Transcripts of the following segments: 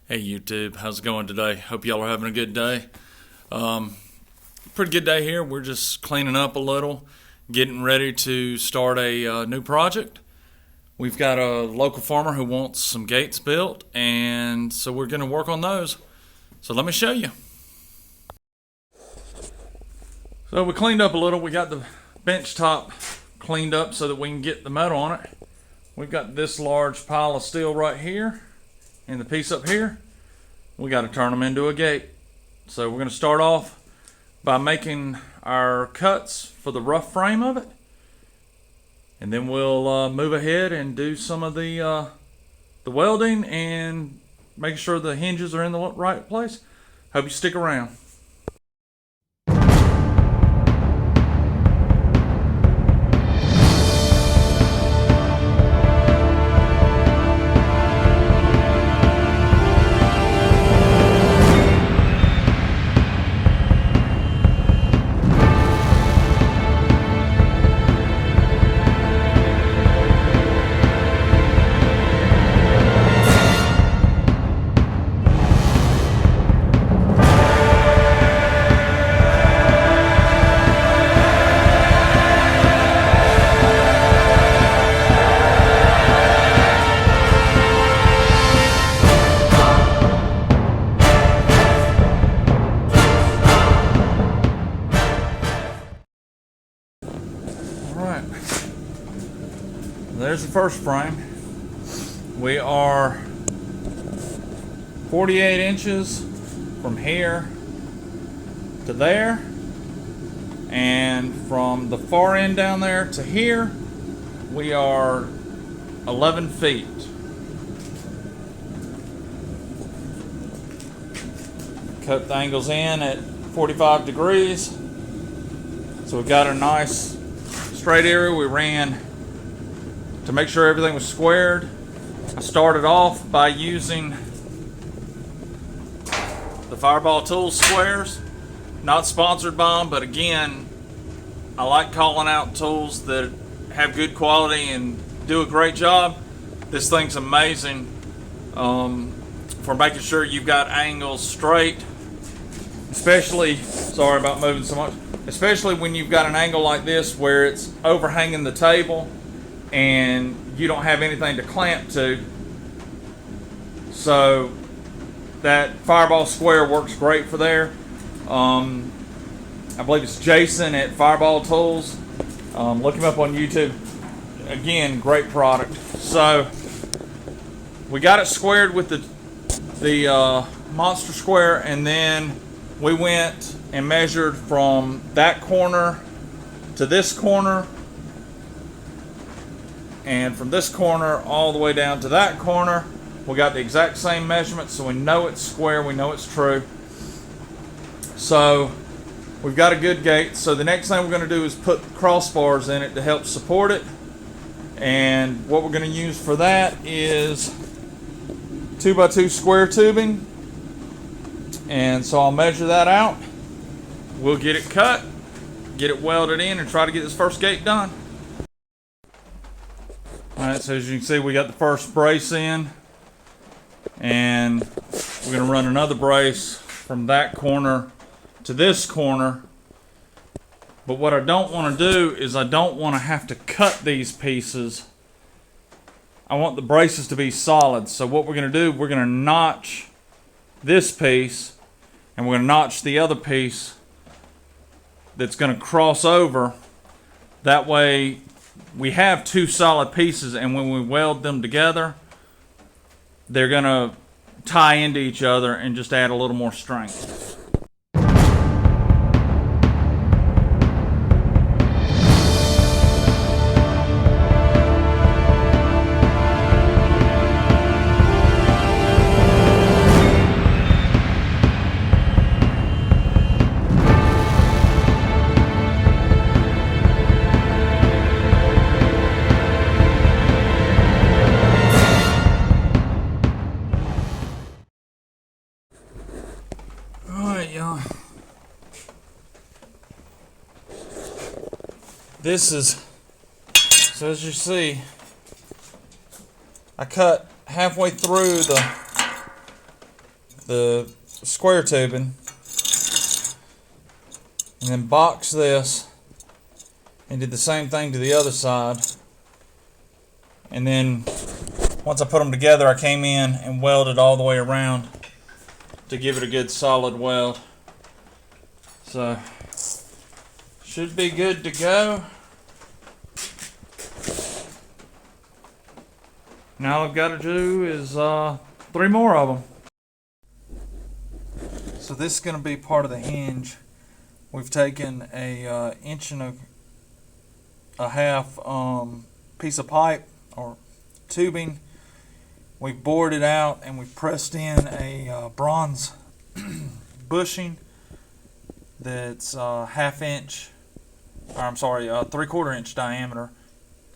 Hey YouTube, how's it going today? Hope y'all are having a good day. Pretty good day here. We're just cleaning up a little, getting ready to start a new project. We've got a local farmer who wants some gates built, and so we're going to work on those. So let me show you. So we cleaned up a little. We got the bench top cleaned up so that we can get the metal on it. We've got this large pile of steel right here. And the piece up here, we got to turn them into a gate. So we're going to start off by making our cuts for the rough frame of it, and then we'll move ahead and do some of the welding and making sure the hinges are in the right place. Hope you stick around. Alright, there's the first frame. We are 48 inches from here to there, and from the far end down there to here we are 11 feet. Cut the angles in at 45 degrees, so we've got a nice straight area. We ran to make sure everything was squared. I started off by using the Fireball Tools squares. Not sponsored by them, but again, I like calling out tools that have good quality and do a great job. This thing's amazing for making sure you've got angles straight, especially, sorry about moving so much, especially when you've got an angle like this where it's overhanging the table and you don't have anything to clamp to. So that Fireball square works great for there. I believe it's Jason at Fireball Tools. Look him up on YouTube. Again, great product. So we got it squared with the monster square, and then we went and measured from that corner to this corner, and from this corner all the way down to that corner. We got the exact same measurement, so we know it's square, we know it's true. So we've got a good gate. So the next thing we're going to do is put crossbars in it to help support it, and what we're going to use for that is 2x2 square tubing. And so I'll measure that out. We'll get it cut, get it welded in, and try to get this first gate done. Alright, so as you can see, we got the first brace in, and we're going to run another brace from that corner to this corner. But what I don't want to do is I don't want to have to cut these pieces. I want the braces to be solid. So what we're going to do, we're going to notch this piece, and we're going to notch the other piece that's going to cross over. That way we have two solid pieces, and when we weld them together, they're going to tie into each other and just add a little more strength. Y'all, this is, so as you see, I cut halfway through the square tubing, and then box this, and did the same thing to the other side. And then once I put them together, I came in and welded all the way around to give it a good solid weld. So should be good to go. Now all I've got to do is 3 more of them. So this is going to be part of the hinge. We've taken a inch and a half piece of pipe or tubing. We bored it out and we pressed in a bronze bushing that's half inch, or I'm sorry, 3/4 inch diameter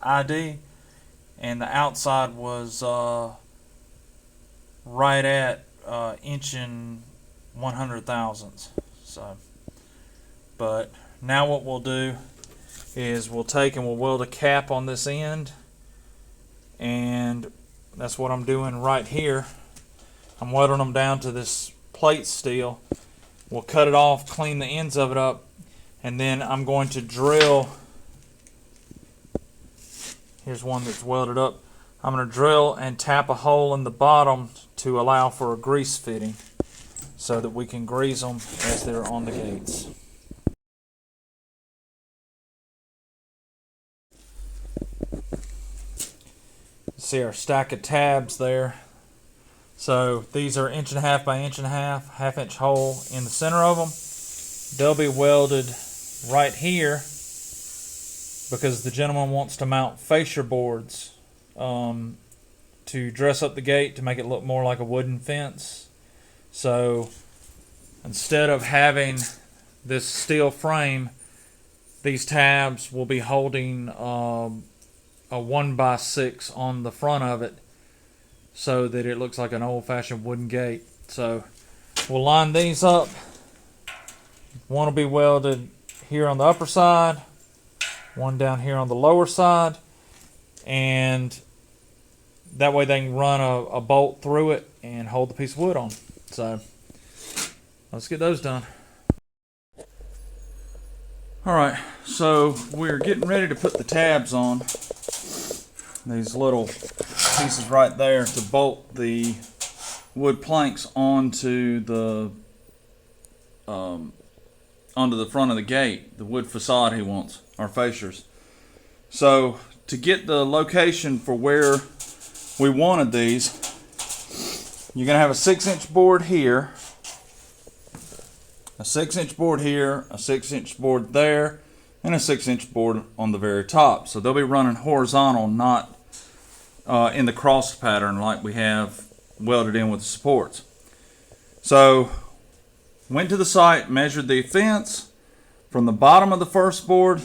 ID, and the outside was right at inch and 100 thousandths. So, but now what we'll do is we'll take and we'll weld a cap on this end, and that's what I'm doing right here. I'm welding them down to this plate steel. We'll cut it off, clean the ends of it up, and then I'm going to drill. Here's one that's welded up. I'm going to drill and tap a hole in the bottom to allow for a grease fitting so that we can grease them as they're on the gates. See our stack of tabs there. So these are 1.5 inch by 1.5 inch, half-inch hole in the center of them. They'll be welded right here because the gentleman wants to mount fascia boards to dress up the gate to make it look more like a wooden fence. So instead of having this steel frame, these tabs will be holding a 1x6 on the front of it so that it looks like an old-fashioned wooden gate. So we'll line these up. One will be welded here on the upper side, one down here on the lower side, and that way they can run a bolt through it and hold the piece of wood on. So let's get those done. Alright, so we're getting ready to put the tabs on. These little pieces right there to bolt the wood planks onto the front of the gate, the wood facade he wants, our fascias. So to get the location for where we wanted these, you're going to have a 6-inch board here, a 6-inch board here, a 6-inch board there, and a 6-inch board on the very top. So they'll be running horizontal, not in the cross pattern like we have welded in with the supports. So went to the site, measured the fence from the bottom of the first board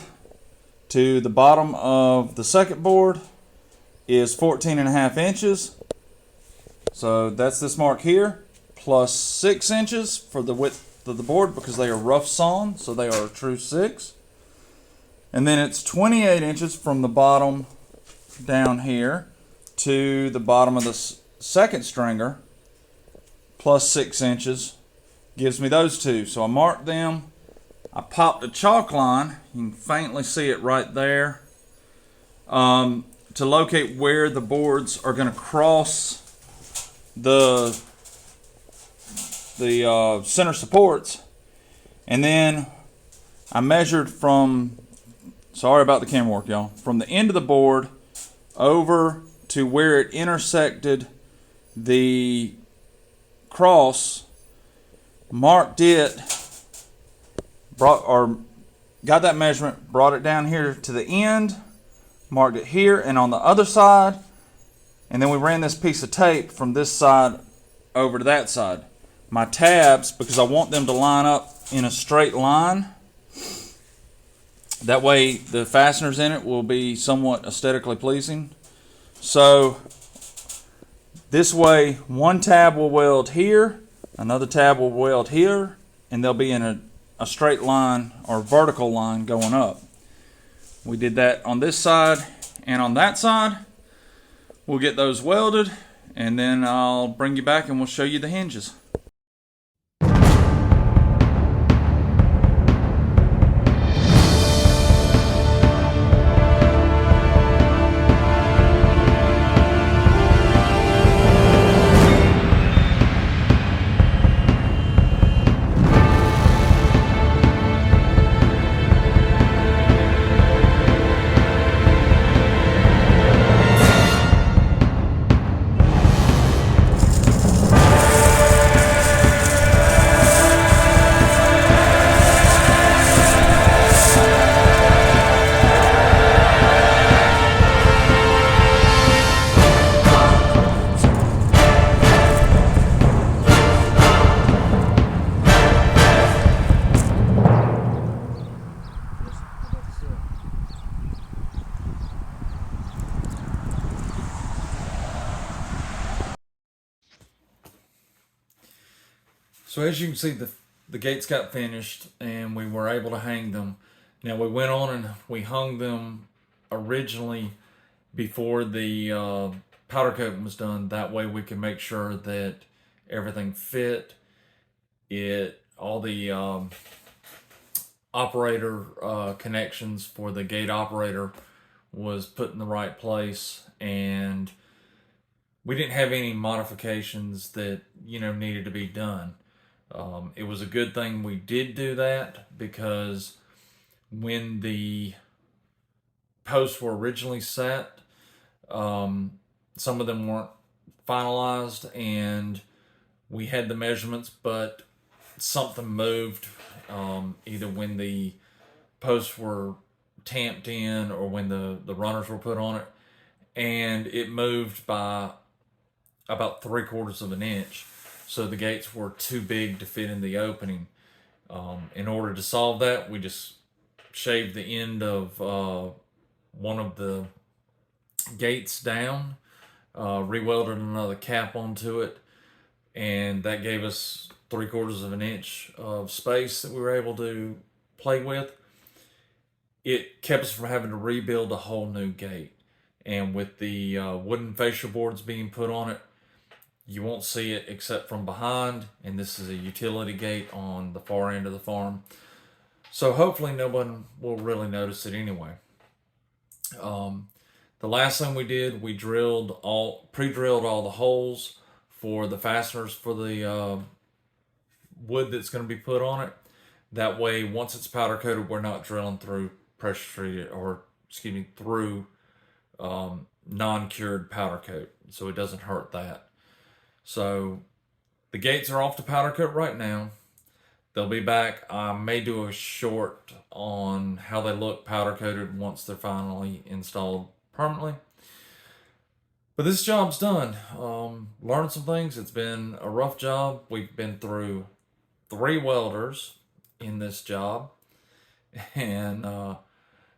to the bottom of the second board is 14.5 inches. So that's this mark here, plus 6 inches for the width of the board because they are rough sawn, so they are a true 6. And then it's 28 inches from the bottom down here to the bottom of the second stringer, plus 6 inches, gives me those two. So I marked them. I popped a chalk line. You can faintly see it right there, to locate where the boards are going to cross the center supports. And then I measured from, sorry about the camera work, y'all, from the end of the board over to where it intersected the cross, marked it, got that measurement, brought it down here to the end, marked it here and on the other side, and then we ran this piece of tape from this side over to that side. My tabs, because I want them to line up in a straight line, that way the fasteners in it will be somewhat aesthetically pleasing. So this way one tab will weld here, another tab will weld here, and they'll be in a straight line or vertical line going up. We did that on this side and on that side. We'll get those welded, and then I'll bring you back and we'll show you the hinges. So as you can see, the gates got finished and we were able to hang them. Now we went on and we hung them originally before the powder coating was done. That way we could make sure that everything fit. All the operator connections for the gate operator was put in the right place, and we didn't have any modifications that needed to be done. It was a good thing we did do that, because when the posts were originally set, some of them weren't finalized, and we had the measurements, but something moved, either when the posts were tamped in or when the runners were put on it, and it moved by about 3/4 of an inch. So the gates were too big to fit in the opening. In order to solve that, we just shaved the end of one of the gates down, rewelded another cap onto it, and that gave us 3/4 of an inch of space that we were able to play with. It kept us from having to rebuild a whole new gate. And with the wooden fascia boards being put on it, you won't see it except from behind, and this is a utility gate on the far end of the farm. So hopefully no one will really notice it anyway. The last thing we did, we pre-drilled all the holes for the fasteners for the wood that's going to be put on it. That way, once it's powder coated, we're not drilling through through non-cured powder coat, so it doesn't hurt that. So the gates are off to powder coat right now. They'll be back. I may do a short on how they look powder coated once they're finally installed permanently. But this job's done. Learned some things. It's been a rough job. We've been through 3 welders in this job, and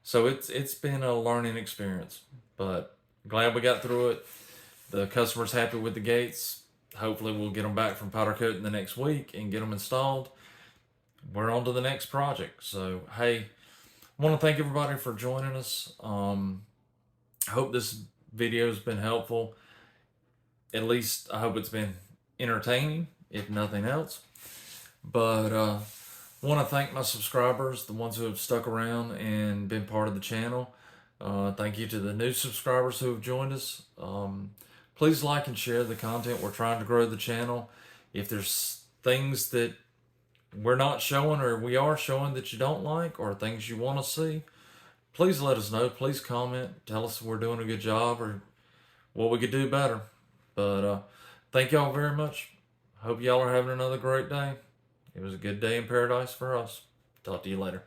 so it's been a learning experience. But glad we got through it. The customer's happy with the gates. Hopefully we'll get them back from powder coat in the next week and get them installed. We're on to the next project. So hey, I want to thank everybody for joining us. I hope this video has been helpful. At least I hope it's been entertaining, if nothing else. But I want to thank my subscribers, the ones who have stuck around and been part of the channel. Thank you to the new subscribers who have joined us. Please like and share the content. We're trying to grow the channel. If there's things that we're not showing or we are showing that you don't like, or things you want to see, please let us know. Please comment. Tell us if we're doing a good job or what we could do better. But thank y'all very much. Hope y'all are having another great day. It was a good day in paradise for us. Talk to you later.